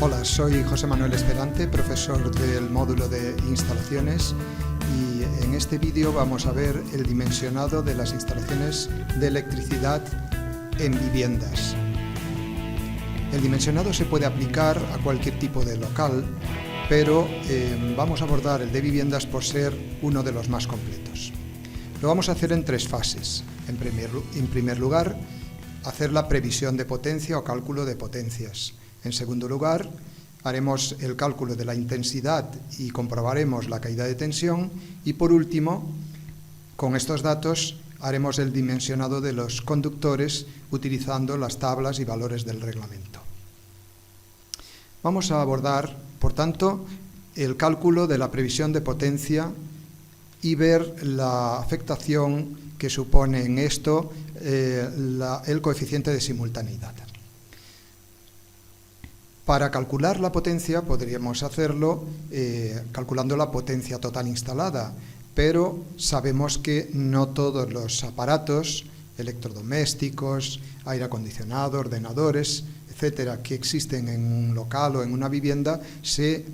Hola, soy José Manuel Escalante, profesor del módulo de instalaciones, y en este vídeo vamos a ver el dimensionado de las instalaciones de electricidad en viviendas. El dimensionado se puede aplicar a cualquier tipo de local, pero vamos a abordar el de viviendas por ser uno de los más completos. Lo vamos a hacer en tres fases. En primer lugar, hacer la previsión de potencia o cálculo de potencias. En segundo lugar, haremos el cálculo de la intensidad y comprobaremos la caída de tensión. Y por último, con estos datos, haremos el dimensionado de los conductores utilizando las tablas y valores del reglamento. Vamos a abordar, por tanto, el cálculo de la previsión de potencia y ver la afectación que supone en esto el coeficiente de simultaneidad. Para calcular la potencia podríamos hacerlo calculando la potencia total instalada, pero sabemos que no todos los aparatos electrodomésticos, aire acondicionado, ordenadores, etcétera, que existen en un local o en una vivienda se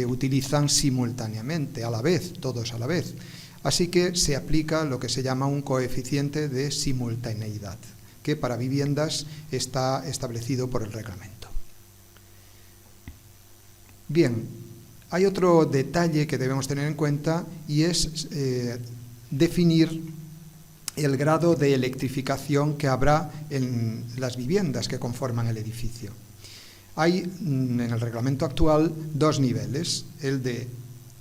utilizan simultáneamente, todos a la vez. Así que se aplica lo que se llama un coeficiente de simultaneidad, que para viviendas está establecido por el reglamento. Bien, hay otro detalle que debemos tener en cuenta y es definir el grado de electrificación que habrá en las viviendas que conforman el edificio. Hay en el reglamento actual dos niveles, el de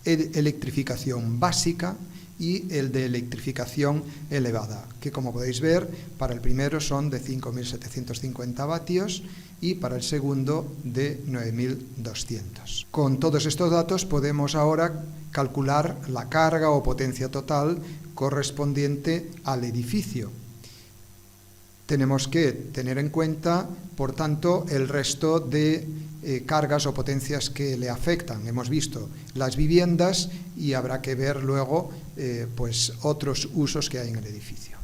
electrificación básica y el de electrificación elevada, que como podéis ver, para el primero son de 5.750 vatios y para el segundo de 9.200. Con todos estos datos podemos ahora calcular la carga o potencia total correspondiente al edificio. Tenemos que tener en cuenta, por tanto, el resto de cargas o potencias que le afectan. Hemos visto las viviendas y habrá que ver luego pues otros usos que hay en el edificio.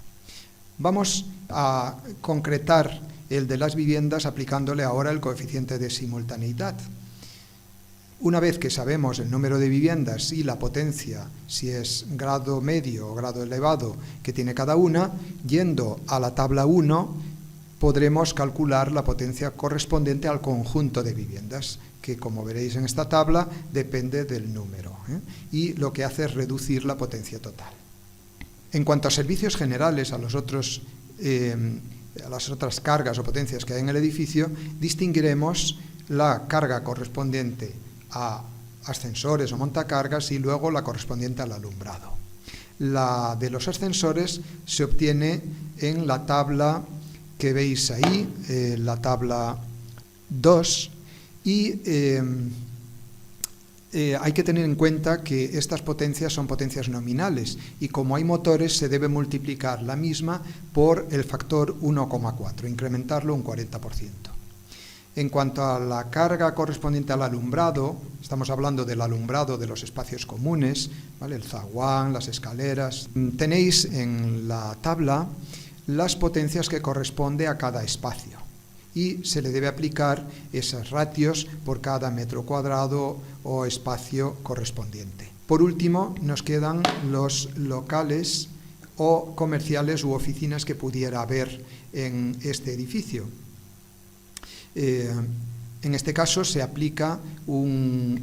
Vamos a concretar el de las viviendas aplicándole ahora el coeficiente de simultaneidad. Una vez que sabemos el número de viviendas y la potencia, si es grado medio o grado elevado que tiene cada una, yendo a la tabla 1 podremos calcular la potencia correspondiente al conjunto de viviendas, que como veréis en esta tabla depende del número, y lo que hace es reducir la potencia total. En cuanto a servicios generales, a las otras cargas o potencias que hay en el edificio, distinguiremos la carga correspondiente a ascensores o montacargas y luego la correspondiente al alumbrado. La de los ascensores se obtiene en la tabla que veis ahí, la tabla 2, y hay que tener en cuenta que estas potencias son potencias nominales y como hay motores se debe multiplicar la misma por el factor 1,4, incrementarlo un 40%. En cuanto a la carga correspondiente al alumbrado, estamos hablando del alumbrado de los espacios comunes, ¿vale? El zaguán, las escaleras. Tenéis en la tabla las potencias que corresponde a cada espacio y se le debe aplicar esas ratios por cada metro cuadrado o espacio correspondiente. Por último, nos quedan los locales o comerciales u oficinas que pudiera haber en este edificio. En este caso se aplica un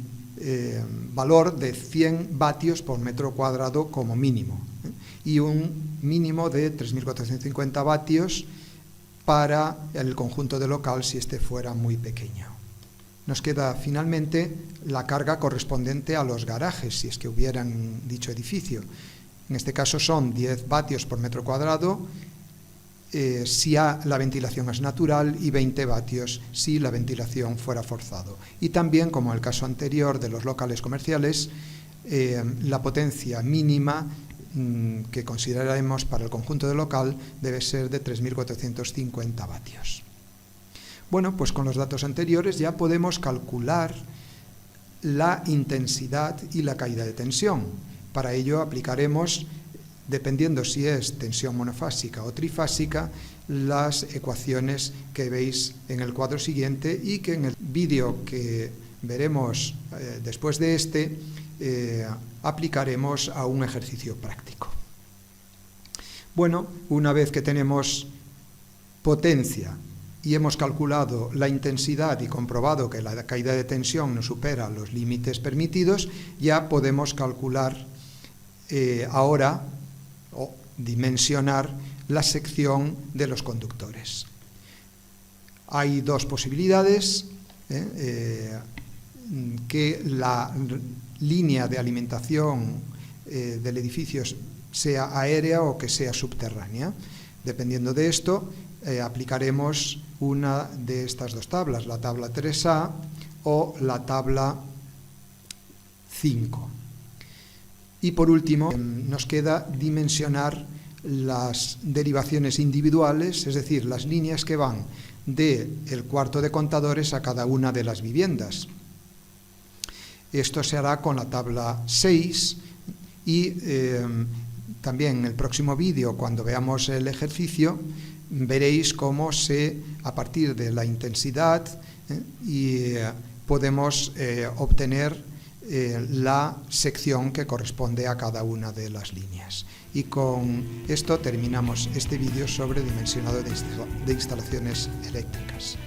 valor de 100 vatios por metro cuadrado como mínimo, y un mínimo de 3.450 vatios para el conjunto de local si este fuera muy pequeño. Nos queda finalmente la carga correspondiente a los garajes, si es que hubieran dicho edificio. En este caso son 10 vatios por metro cuadrado si la ventilación es natural y 20 vatios si la ventilación fuera forzado. Y también, como en el caso anterior de los locales comerciales, la potencia mínima que consideraremos para el conjunto del local debe ser de 3.450 vatios. Bueno, pues con los datos anteriores ya podemos calcular la intensidad y la caída de tensión. Para ello aplicaremos dependiendo si es tensión monofásica o trifásica, las ecuaciones que veis en el cuadro siguiente y que en el vídeo que veremos después de este aplicaremos a un ejercicio práctico. Bueno, una vez que tenemos potencia y hemos calculado la intensidad y comprobado que la caída de tensión no supera los límites permitidos, ya podemos calcular ahora o dimensionar la sección de los conductores. Hay dos posibilidades, que la línea de alimentación del edificio sea aérea o que sea subterránea. Dependiendo de esto, aplicaremos una de estas dos tablas, la tabla 3A o la tabla 5. Y por último, nos queda dimensionar las derivaciones individuales, es decir, las líneas que van del cuarto de contadores a cada una de las viviendas. Esto se hará con la tabla 6 y también en el próximo vídeo, cuando veamos el ejercicio, veréis cómo a partir de la intensidad podemos obtener la sección que corresponde a cada una de las líneas. Y con esto terminamos este vídeo sobre dimensionado de instalaciones eléctricas.